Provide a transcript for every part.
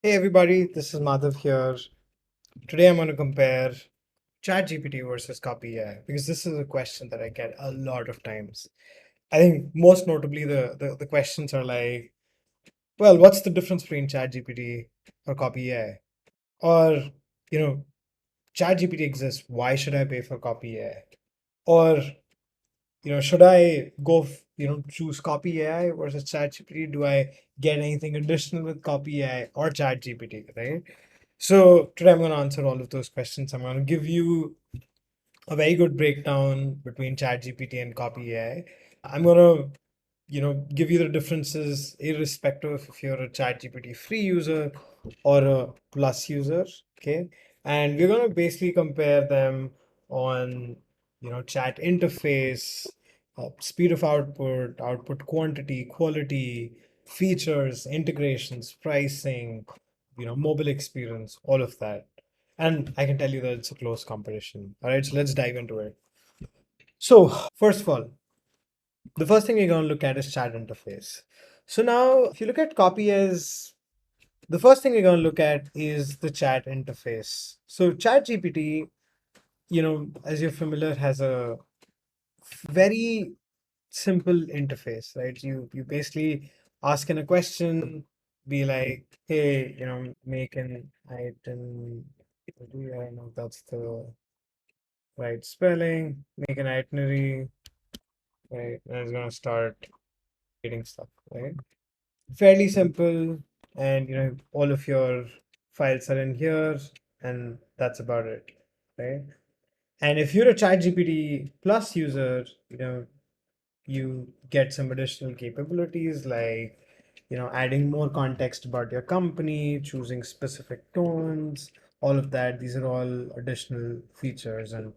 Hey everybody, this is Madhav here. Today I'm going to compare ChatGPT versus CopyAI because this is a question that I get a lot of times. I think most notably the questions are like, well, what's the difference between ChatGPT or CopyAI? Or, you know, ChatGPT exists, why should I pay for CopyAI? Or, should I choose CopyAI versus ChatGPT? Do I get anything additional with CopyAI or ChatGPT, right? So today I'm going to answer all of those questions. I'm going to give you a very good breakdown between ChatGPT and CopyAI. I'm going to, give you the differences irrespective if you're a ChatGPT free user or a plus user. Okay. And we're going to basically compare them on, chat interface, speed of output, output quantity, quality, features, integrations, pricing, mobile experience, all of that. And I can tell you that it's a close competition. All right, so let's dive into it. So, first of all, the first thing we're going to look at is chat interface. So now, if you look at copy as the first thing we're going to look at is the chat interface. So ChatGPT, as you're familiar, has a very simple interface, right? You basically ask in a question, be like, hey, make an item. I don't know if that's the right spelling. Make an itinerary, right? And it's gonna start creating stuff, right? Fairly simple, and all of your files are in here, and that's about it, right? And if you're a ChatGPT Plus user, you get some additional capabilities like adding more context about your company, choosing specific tones, all of that. These are all additional features, and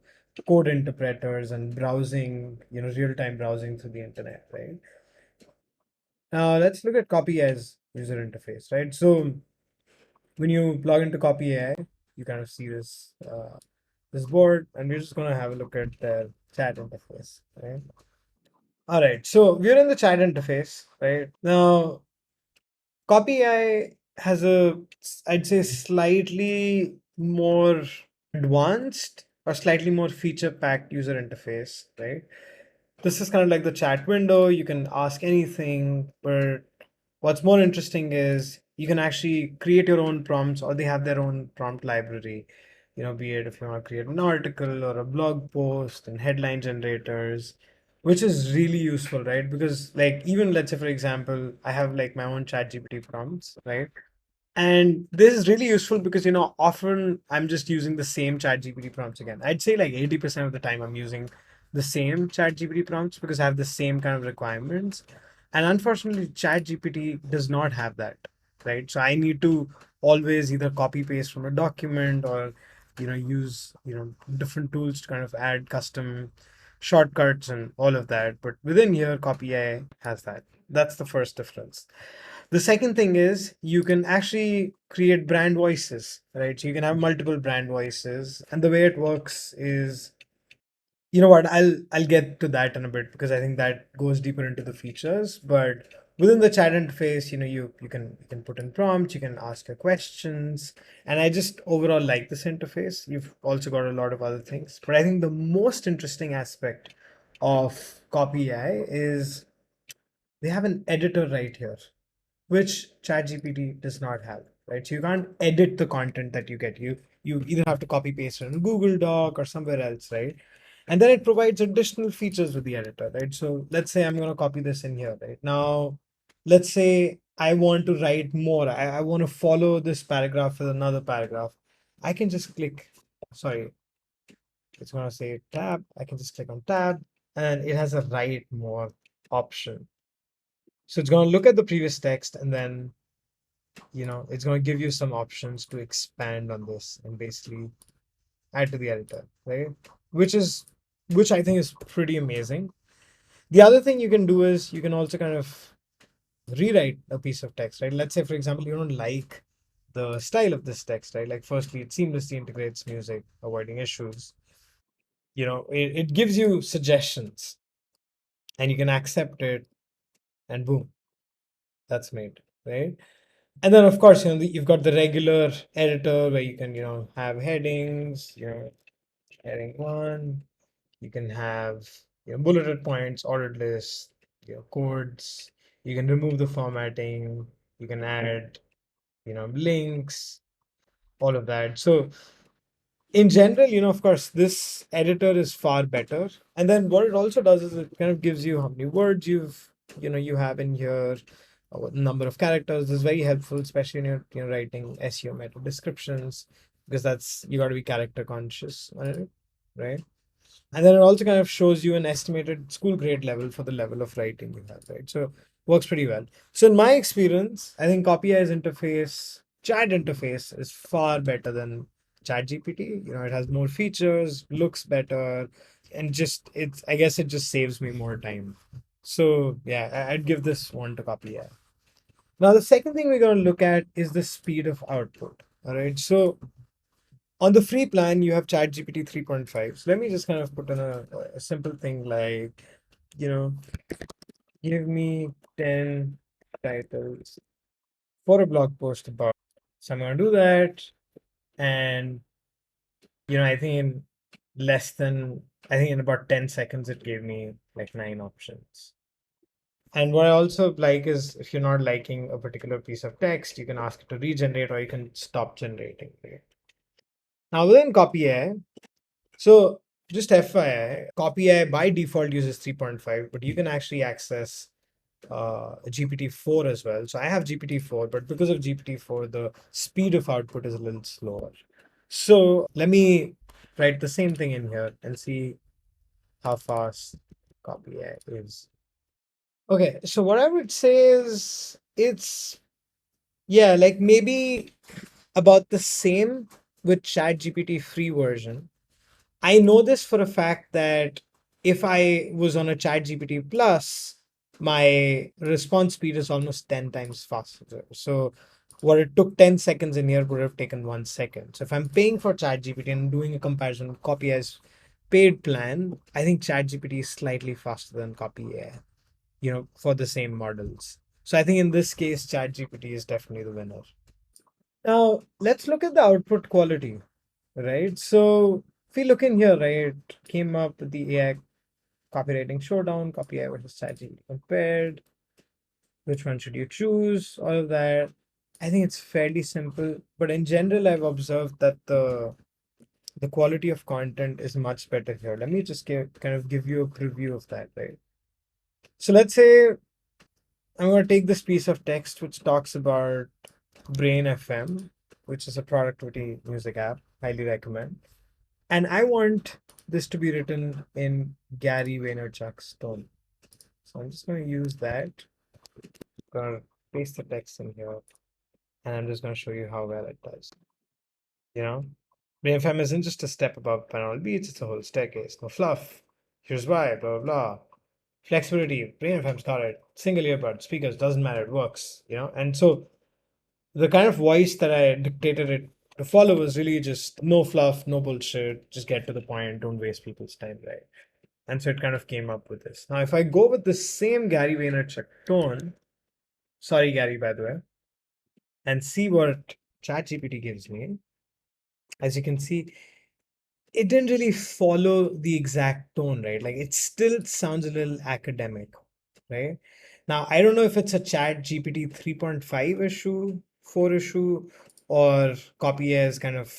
code interpreters and browsing, real-time browsing through the internet, right? Now let's look at copy as user interface, right? So when you log into copy AI, you kind of see this board, and we're just going to have a look at the chat interface, right? All right, so we're in the chat interface, right? Now, Copy AI has I'd say, slightly more advanced or slightly more feature-packed user interface, right? This is kind of like the chat window. You can ask anything, but what's more interesting is you can actually create your own prompts, or they have their own prompt library. Be it if you want to create an article or a blog post and headline generators, which is really useful, right? Because like even let's say for example, I have like my own chat GPT prompts, right? And this is really useful because often I'm just using the same chat GPT prompts again. I'd say like 80% of the time I'm using the same chat GPT prompts because I have the same kind of requirements. And unfortunately, chat GPT does not have that, right? So I need to always either copy paste from a document or use different tools to kind of add custom shortcuts and all of that. But within here, CopyAI has that. That's the first difference. The second thing is you can actually create brand voices, right? So you can have multiple brand voices, and the way it works is, you know what, I'll get to that in a bit because I think that goes deeper into the features. But within the chat interface, you can put in prompts, you can ask your questions, and I just overall like this interface. You've also got a lot of other things, but I think the most interesting aspect of Copy AI is they have an editor right here, which ChatGPT does not have, right? So you can't edit the content that you get. You either have to copy paste it in Google Doc or somewhere else, right? And then it provides additional features with the editor, right? So let's say I'm going to copy this in here, right? Now, let's say I want to write more. I want to follow this paragraph with another paragraph. I can just click, sorry, it's going to say tab. I can just click on tab, and it has a write more option. So it's going to look at the previous text, and then it's going to give you some options to expand on this and basically add to the editor, right? which is which I think is pretty amazing. The other thing you can do is you can also kind of rewrite a piece of text, right? Let's say for example you don't like the style of this text, right? Like firstly it seamlessly integrates music, avoiding issues. It gives you suggestions, and you can accept it, and boom, that's made, right? And then of course, you've got the regular editor where you can, have headings, heading one, you can have, bulleted points, ordered lists, codes, you can remove the formatting, you can add, links, all of that. So in general, of course, this editor is far better. And then what it also does is it kind of gives you how many words you have in here, what number of characters. This is very helpful, especially when you're writing SEO meta descriptions, because that's you got to be character conscious on it, right? And then it also kind of shows you an estimated school grade level for the level of writing you have, right? So works pretty well. So in my experience, I think CopyAI's interface, chat interface is far better than ChatGPT. It has more features, looks better, and just it's I guess it just saves me more time. So yeah, I'd give this one to CopyAI. Now the second thing we're going to look at is the speed of output. All right. So on the free plan, you have ChatGPT 3.5. So let me just kind of put in a simple thing like, you know, give me 10 titles for a blog post about. So I'm going to do that. And, I think I think in about 10 seconds, it gave me like nine options. And what I also like is if you're not liking a particular piece of text, you can ask it to regenerate or you can stop generating. Right? Now within CopyAI, so just FYI, CopyAI by default uses 3.5, but you can actually access GPT-4 as well. So I have GPT-4, but because of GPT-4, the speed of output is a little slower. So let me write the same thing in here and see how fast CopyAI is. Okay, so what I would say is it's, yeah, like maybe about the same with ChatGPT free version. I know this for a fact that if I was on a ChatGPT Plus, my response speed is almost 10 times faster. So what it took 10 seconds in here would have taken 1 second. So if I'm paying for ChatGPT and doing a comparison with CopyAI's paid plan, I think ChatGPT is slightly faster than CopyAI, for the same models. So I think in this case, ChatGPT is definitely the winner. Now let's look at the output quality, right? So if we look in here, right, came up with the AI copywriting showdown, CopyAI versus ChatGPT compared. Which one should you choose? All of that. I think it's fairly simple, but in general, I've observed that the quality of content is much better here. Let me just kind of give you a preview of that, right? So let's say I'm going to take this piece of text which talks about Brain FM, which is a productivity music app. Highly recommend. And I want this to be written in Gary Vaynerchuk's tone. So I'm just going to use that. Going to paste the text in here, and I'm just going to show you how well it does. You know, BFM isn't just a step above binaural beats; it's a whole staircase. No fluff. Here's why. Blah blah blah. Flexibility. Brain FM's got it. Single earbud. Speakers doesn't matter. It works. And so the kind of voice that I dictated it to follow was really just no fluff, no bullshit. Just get to the point. Don't waste people's time. Right. And so it kind of came up with this. Now, if I go with the same Gary Vaynerchuk tone, sorry, Gary, by the way, and see what ChatGPT gives me, as you can see, it didn't really follow the exact tone, right? Like it still sounds a little academic, right? Now, I don't know if it's a ChatGPT 3.5 issue, 4 issue, or Copy has kind of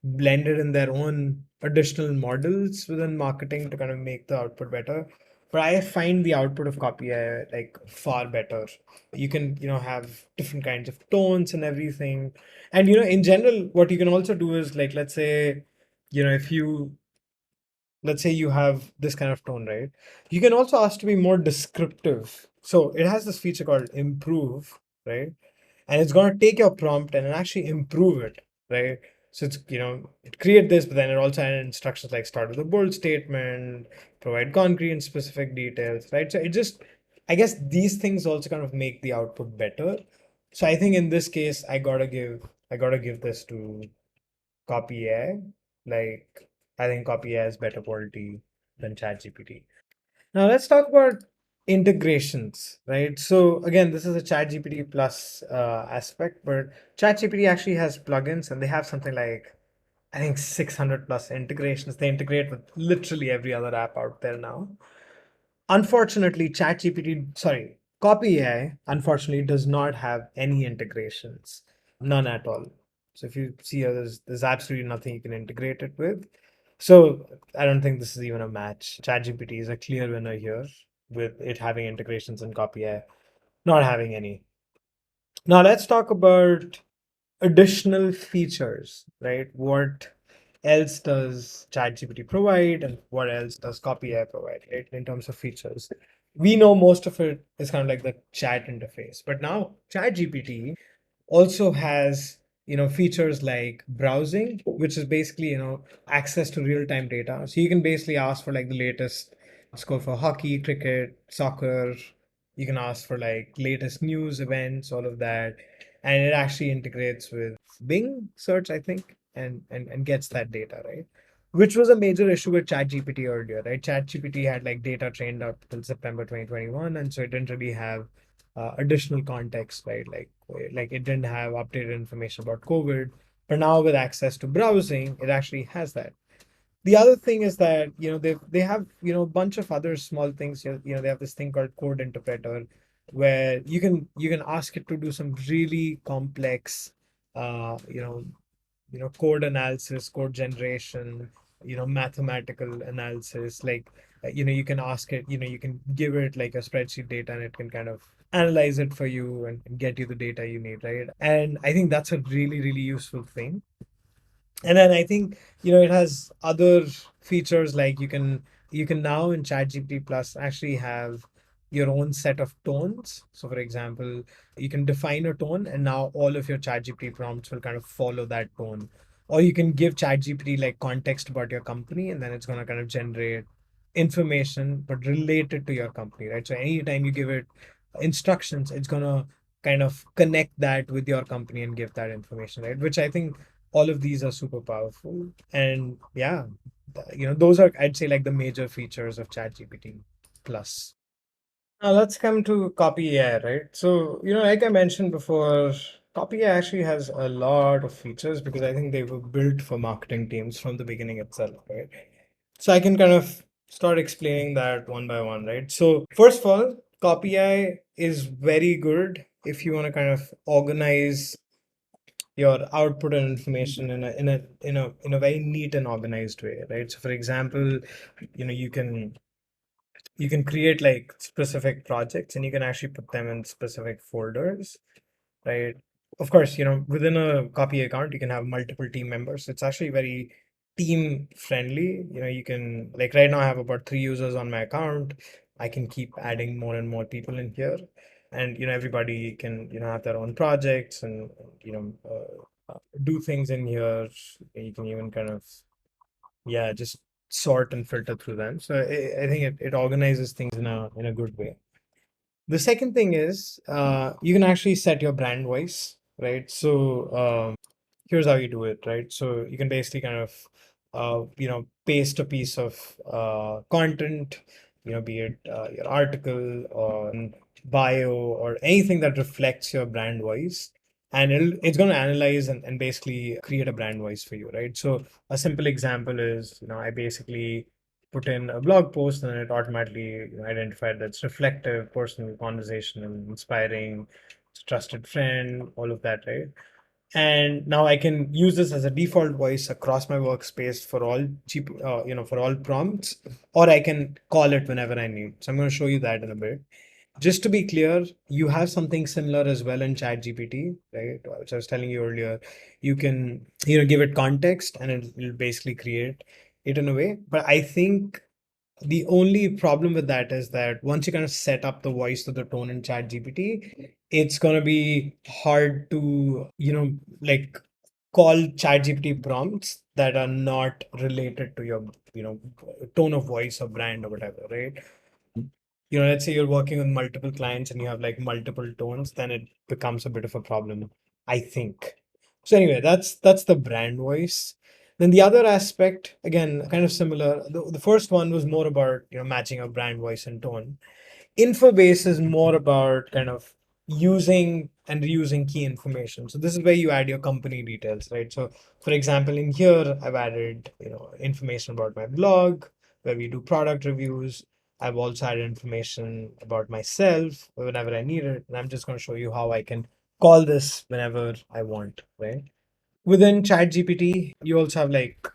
blended in their own additional models within marketing to kind of make the output better. But I find the output of Copy like far better. You can, have different kinds of tones and everything. And, in general, what you can also do is like, if you let's say you have this kind of tone, right? You can also ask to be more descriptive. So it has this feature called improve, right? And it's going to take your prompt and actually improve it, right? So it's, it create this, but then it also had instructions like start with a bold statement, provide concrete and specific details, right? So it just, I guess these things also kind of make the output better. So I think in this case, I gotta give this to Copy AI. Like, I think Copy AI is better quality than ChatGPT. Now let's talk about integrations, right? So again, this is a ChatGPT plus aspect, but ChatGPT actually has plugins, and they have something like, I think, 600 plus integrations. They integrate with literally every other app out there now. Unfortunately, CopyAI, unfortunately, does not have any integrations, none at all. So if you see here, there's absolutely nothing you can integrate it with. So I don't think this is even a match. ChatGPT is a clear winner here with it having integrations and CopyAI not having any. Now let's talk about additional features, right? What else does ChatGPT provide, and what else does CopyAI provide, right? In terms of features, we know most of it is kind of like the chat interface, but now ChatGPT also has, features like browsing, which is basically, access to real-time data. So you can basically ask for like the latest score for hockey, cricket, soccer. You can ask for like latest news events, all of that, and it actually integrates with Bing search, I think, and gets that data, right? Which was a major issue with ChatGPT earlier, right? ChatGPT had like data trained up till September 2021, and so it didn't really have additional context, right? Like it didn't have updated information about COVID, but now with access to browsing, it actually has that. The other thing is that they have a bunch of other small things. They have this thing called code interpreter, where you can ask it to do some really complex, uh, you know code analysis, code generation, mathematical analysis. Like, you can ask it, you can give it like a spreadsheet data, and it can kind of analyze it for you and get you the data you need, right? And I think that's a really, really useful thing. And then I think, it has other features like you can now in ChatGPT Plus actually have your own set of tones. So for example, you can define a tone, and now all of your ChatGPT prompts will kind of follow that tone. Or you can give ChatGPT like context about your company, and then it's going to kind of generate information but related to your company, right? So anytime you give it instructions, it's going to kind of connect that with your company and give that information, right? Which I think all of these are super powerful. And yeah, those are, I'd say, like the major features of ChatGPT plus. Now let's come to CopyAI, right? So, like I mentioned before, CopyAI actually has a lot of features because I think they were built for marketing teams from the beginning itself, right? So I can kind of start explaining that one by one, right? So first of all, CopyAI is very good if you want to kind of organize your output and information in a very neat and organized way, right? So for example, you can create like specific projects, and you can actually put them in specific folders, right? Of course, within a copy account, you can have multiple team members. It's actually very team friendly. You can, like, right now I have about 3 users on my account. I can keep adding more and more people in here, and everybody can have their own projects, and do things in here. You can even kind of, yeah, just sort and filter through them. So I think it organizes things in a good way. The second thing is, you can actually set your brand voice, right? So here's how you do it, right? So you can basically kind of, paste a piece of content, be it your article or bio or anything that reflects your brand voice. And it's going to analyze and basically create a brand voice for you, right? So a simple example is, I basically put in a blog post, and it automatically identified that's reflective, personal, conversational, inspiring, trusted friend, all of that, right? And now I can use this as a default voice across my workspace for all for all prompts, or I can call it whenever I need. So I'm going to show you that in a bit. Just to be clear, you have something similar as well in ChatGPT, right? Which I was telling you earlier. You can, give it context, and it'll basically create it in a way. But I think the only problem with that is that once you kind of set up the voice to the tone in ChatGPT, it's gonna be hard to, like, call ChatGPT prompts that are not related to your, tone of voice or brand or whatever, right? Let's say you're working with multiple clients and you have like multiple tones, then it becomes a bit of a problem, I think. So anyway, that's the brand voice. Then the other aspect, again, kind of similar. The first one was more about, matching a brand voice and tone. info base is more about kind of using and reusing key information. So this is where you add your company details, right? So for example, in here, I've added, information about my blog, where we do product reviews. I've also added information about myself whenever I need it. And I'm just going to show you how I can call this whenever I want, right? Within ChatGPT, you also have like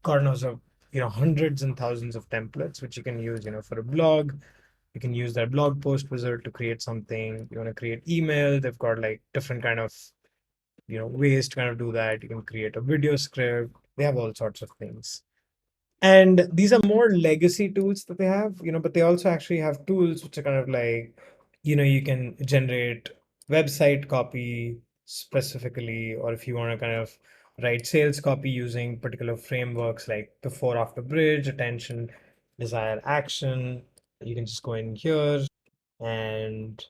corners of, hundreds and thousands of templates, which you can use, for a blog. You can use that blog post wizard to create something. You want to create email, they've got like different kind of, ways to kind of do that. You can create a video script. They have all sorts of things. And these are more legacy tools that they have, but they also actually have tools which are kind of like, you can generate website copy specifically, or if you want to kind of write sales copy using particular frameworks like before, after, bridge, attention, desire, action, you can just go in here and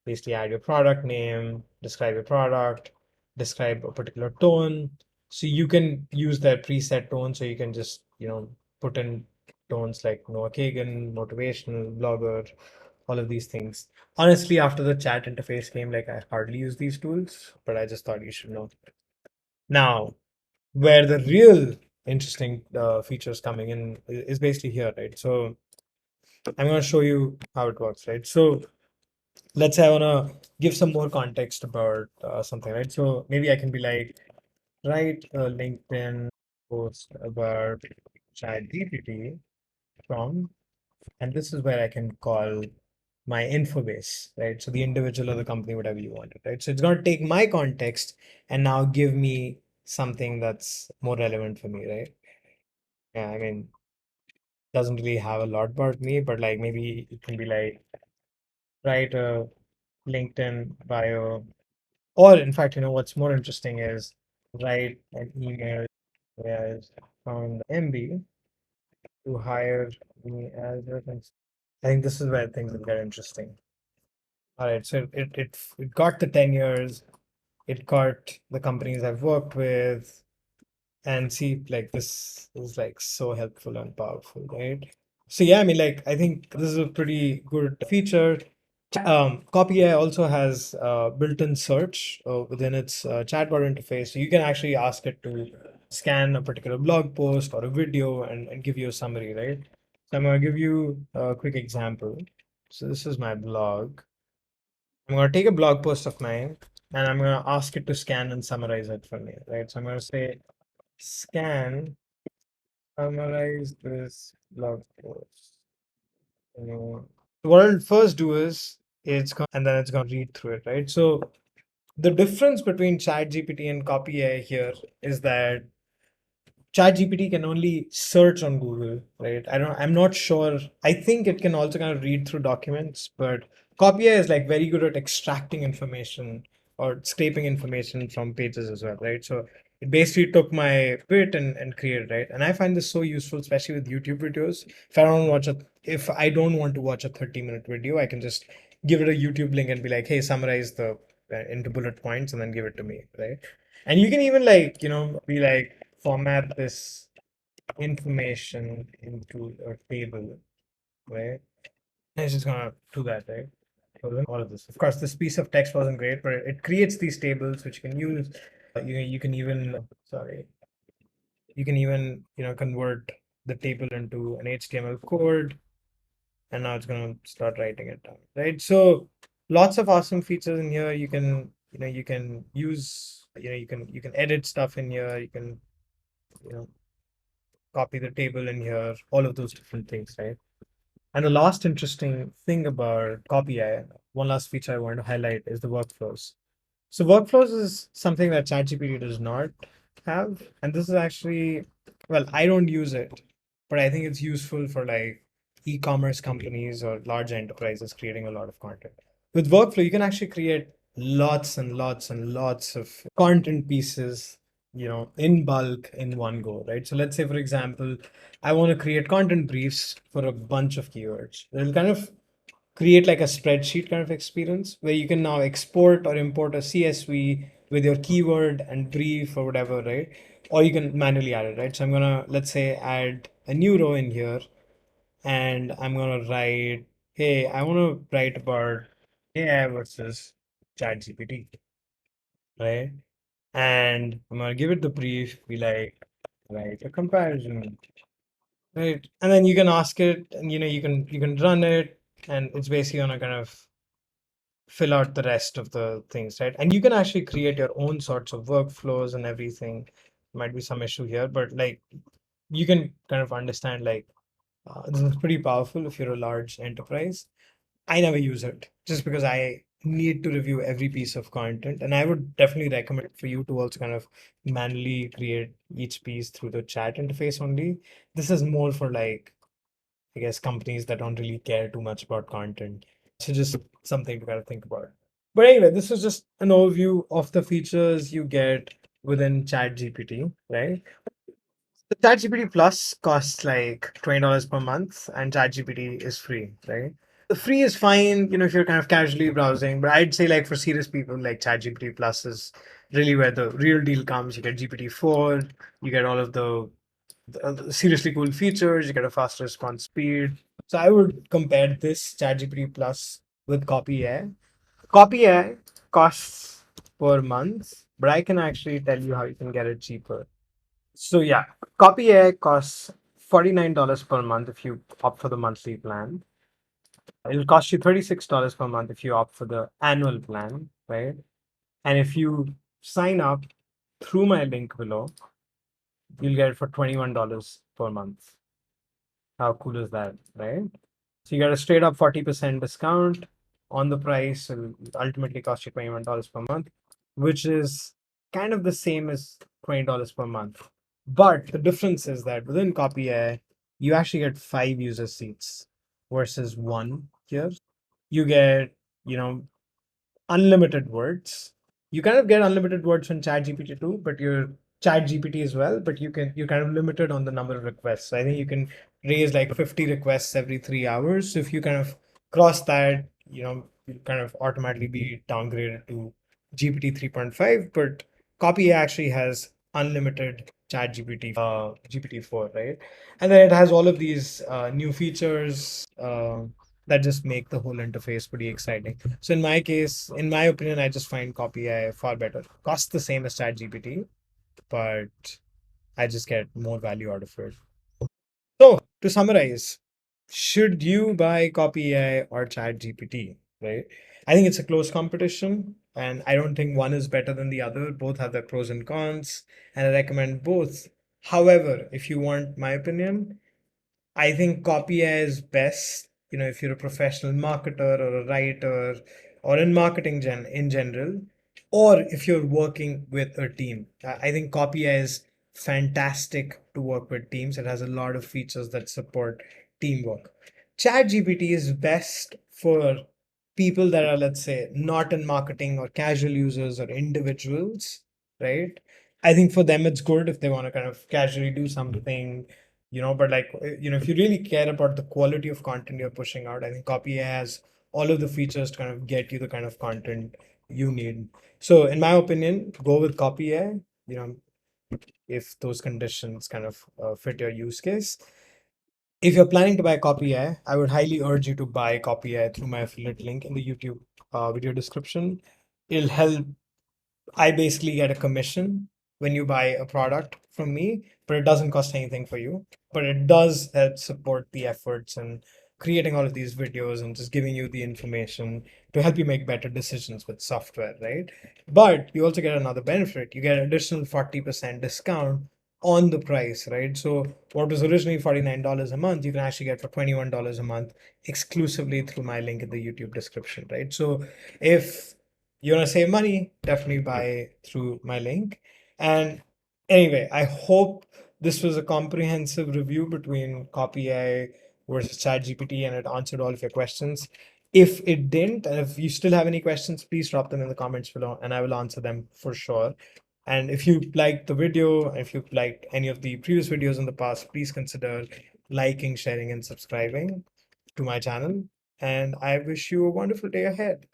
basically add your product name, describe your product, describe a particular tone. So you can use that preset tone. So you can just, put in tones like Noah Kagan, motivational, blogger, all of these things. Honestly, after the chat interface came, like I hardly use these tools, but I just thought you should know. Now, where the real interesting features coming in is basically here, right? So I'm going to show you how it works, right? So let's say I want to give some more context about something, right? So maybe I can be like, write a LinkedIn post about ChatGPT from, and this is where I can call my info base, right? So the individual or the company, whatever you want, right? So it's going to take my context and now give me something that's more relevant for me, right? Yeah, I mean, doesn't really have a lot about me, but like maybe it can be like, write a LinkedIn bio. Or in fact, what's more interesting is write an email as from the MB to hire me as a I think this is where things will get interesting. All right, so it got the 10 years, it got the companies I've worked with, and see, like, this is like so helpful and powerful, right? So yeah, I mean, like, I think this is a pretty good feature. CopyAI also has built-in search within its chatbot interface. So you can actually ask it to scan a particular blog post or a video and give you a summary, right? So I'm going to give you a quick example. So this is my blog. I'm going to take a blog post of mine and I'm going to ask it to scan and summarize it for me, right? So I'm going to say, scan, summarize this blog post. What I'll first do is and then it's going to read through it, right? So the difference between ChatGPT and CopyAI here is that ChatGPT can only search on Google, right? I'm not sure. I think it can also kind of read through documents, but CopyAI is like very good at extracting information or scraping information from pages as well, right? So it basically took my bit and created, right? And I find this so useful, especially with YouTube videos. If I don't want to watch a 30-minute video, I can just give it a YouTube link and be like, hey, summarize the into bullet points and then give it to me, right? And you can even like, be like, format this information into a table, right? And it's just gonna do that, right? So then all of this. Of course, this piece of text wasn't great, but it creates these tables which you can use. You can even, sorry, you can even, convert the table into an HTML code, and now it's gonna start writing it down, right? So lots of awesome features in here. You can use, you can edit stuff in here. You can, you know, copy the table in here, all of those different things, right? And the last interesting thing about Copy AI, one last feature I want to highlight is the workflows. So workflows is something that ChatGPT does not have. And this is actually, well, I don't use it, but I think it's useful for like e-commerce companies or large enterprises creating a lot of content. With workflow, you can actually create lots and lots and lots of content pieces, in bulk in one go, right? So let's say, for example, I want to create content briefs for a bunch of keywords. It'll kind of create like a spreadsheet kind of experience where you can now export or import a CSV with your keyword and brief or whatever, right? Or you can manually add it, right? So I'm gonna, let's say, add a new row in here, and I'm gonna write hey, I want to write about AI versus ChatGPT, right? And I'm gonna give it the brief, be like a comparison, right? And then you can ask it, and you can run it, and it's basically gonna kind of fill out the rest of the things, right? And you can actually create your own sorts of workflows and everything. Might be some issue here, but like you can kind of understand like this is pretty powerful if you're a large enterprise. I never use it just because I need to review every piece of content. And I would definitely recommend for you to also kind of manually create each piece through the chat interface only. This is more for like, I guess, companies that don't really care too much about content. So just something to kind of think about. But anyway, this is just an overview of the features you get within ChatGPT, right? The ChatGPT Plus costs like $20 per month, and ChatGPT is free, right? Free is fine, if you're kind of casually browsing, but I'd say like for serious people, like ChatGPT Plus is really where the real deal comes. You get GPT-4, you get all of the seriously cool features, you get a faster response speed. So I would compare this ChatGPT Plus with CopyAI. CopyAI costs per month, but I can actually tell you how you can get it cheaper. So yeah, CopyAI costs $49 per month if you opt for the monthly plan. It'll cost you $36 per month if you opt for the annual plan, right? And if you sign up through my link below, you'll get it for $21 per month. How cool is that, right? So you get a straight up 40% discount on the price. It'll ultimately cost you $21 per month, which is kind of the same as $20 per month. But the difference is that within CopyAI, you actually get 5 user seats versus one here. You get, you know, unlimited words. You kind of get unlimited words on ChatGPT too, but your ChatGPT as well, but you're kind of limited on the number of requests. So I think you can raise like 50 requests every 3 hours. So if you kind of cross that, you kind of automatically be downgraded to GPT 3.5. But Copy actually has unlimited ChatGPT GPT-4, right? And then it has all of these new features that just make the whole interface pretty exciting. So in my case, in my opinion, I just find CopyAI far better. Costs the same as ChatGPT, but I just get more value out of it. So to summarize, should you buy CopyAI or ChatGPT? Right? I think it's a close competition, and I don't think one is better than the other. Both have their pros and cons, and I recommend both. However, if you want my opinion, I think CopyAI is best, if you're a professional marketer or a writer or in marketing in general, or if you're working with a team. I think CopyAI is fantastic to work with teams. It has a lot of features that support teamwork. ChatGPT is best for people that are, let's say, not in marketing or casual users or individuals, right? I think for them it's good if they want to kind of casually do something, but like, if you really care about the quality of content you're pushing out, I think Copy has all of the features to kind of get you the kind of content you need. So in my opinion, go with Copy AI, if those conditions kind of fit your use case. If you're planning to buy Copy AI, I would highly urge you to buy Copy AI through my affiliate link in the YouTube video description. It'll help. I basically get a commission when you buy a product from me, but it doesn't cost anything for you. But it does help support the efforts and creating all of these videos and just giving you the information to help you make better decisions with software, right? But you also get another benefit. You get an additional 40% discount on the price, right? So what was originally $49 a month, you can actually get for $21 a month exclusively through my link in the YouTube description, right? So if you want to save money, definitely buy through my link. And anyway, I hope this was a comprehensive review between CopyAI versus ChatGPT and it answered all of your questions. If it didn't, and if you still have any questions, please drop them in the comments below and I will answer them for sure. And if you liked the video, if you liked any of the previous videos in the past, please consider liking, sharing, and subscribing to my channel. And I wish you a wonderful day ahead.